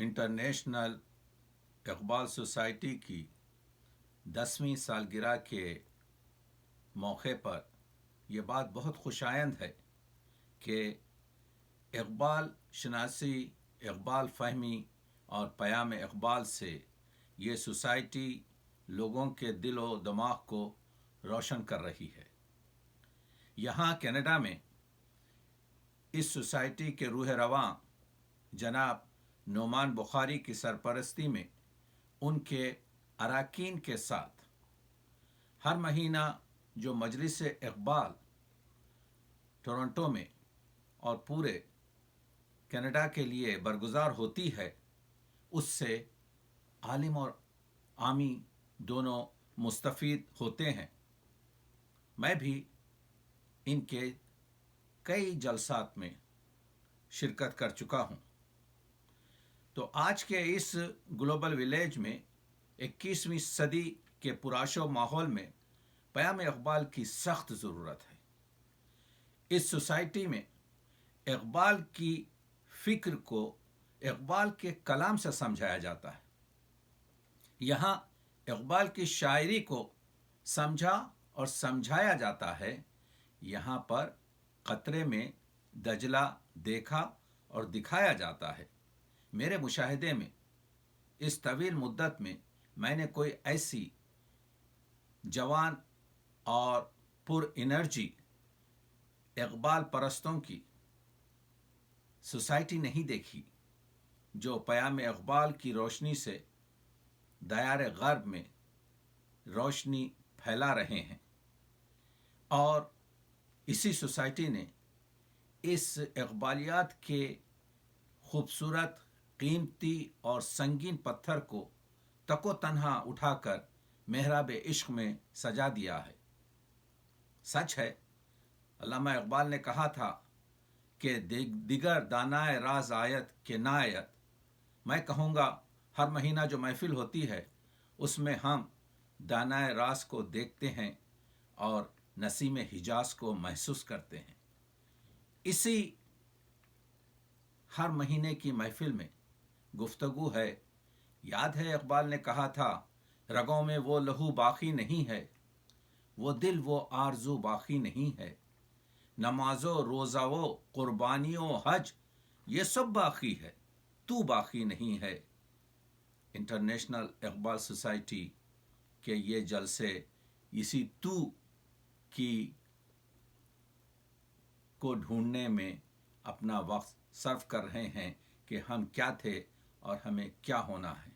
International Iqbal society की 10वीं सालगिरह के मौके पर यह बात बहुत खुशायंद है कि इकबाल शनासी, इकबाल फहमी और पयाम इकबाल से ये सोसाइटी लोगों के दिल व दिमाग को रोशन कर रही है। यहाँ कनाडा में इस सोसाइटी के रूह रवां जनाब नोमान बुखारी की सरपरस्ती में उनके अरकान के साथ हर महीना जो मजलिस इकबाल टोरंटो में और पूरे कनाडा के लिए बरगुजार होती है, उससे आलिम और आमी दोनों मुस्तफ़ीद होते हैं। मैं भी इनके कई जलसात में शिरकत कर चुका हूँ। तो आज के इस ग्लोबल विलेज में 21वीं सदी के पुराशो माहौल में पयाम इकबाल की सख्त ज़रूरत है। इस सोसाइटी में इकबाल की फ़िक्र को इकबाल के कलाम से समझाया जाता है। यहाँ इकबाल की शायरी को समझा और समझाया जाता है। यहाँ पर क़तरे में दजला देखा और दिखाया जाता है। मेरे मुशाहिदे में इस तवील मुद्दत में मैंने कोई ऐसी जवान और पुर एनर्जी इकबाल परस्तों की सोसाइटी नहीं देखी जो पयाम इकबाल की रोशनी से दयार गर्ब में रोशनी फैला रहे हैं। और इसी सोसाइटी ने इस इकबालियात के खूबसूरत, कीमती और संगीन पत्थर को तको तन्हा उठाकर मेहराब इश्क में सजा दिया है। सच है, अल्लामा इकबाल ने कहा था कि दिगर दानाए राज आयत के नायत। मैं कहूँगा हर महीना जो महफिल होती है उसमें हम दानाए राज को देखते हैं और नसीम हिजाज को महसूस करते हैं। इसी हर महीने की महफिल में गुफ्तगू है। याद है इकबाल ने कहा था, रगों में वो लहू बाकी नहीं है, वो दिल वो आरजू बाकी नहीं है, नमाजो रोज़ा वो कुर्बानियों हज ये सब बाकी है, तू बाकी नहीं है। इंटरनेशनल इकबाल सोसाइटी के ये जलसे इसी तू की को ढूंढने में अपना वक्त सर्फ कर रहे हैं कि हम क्या थे और हमें क्या होना है।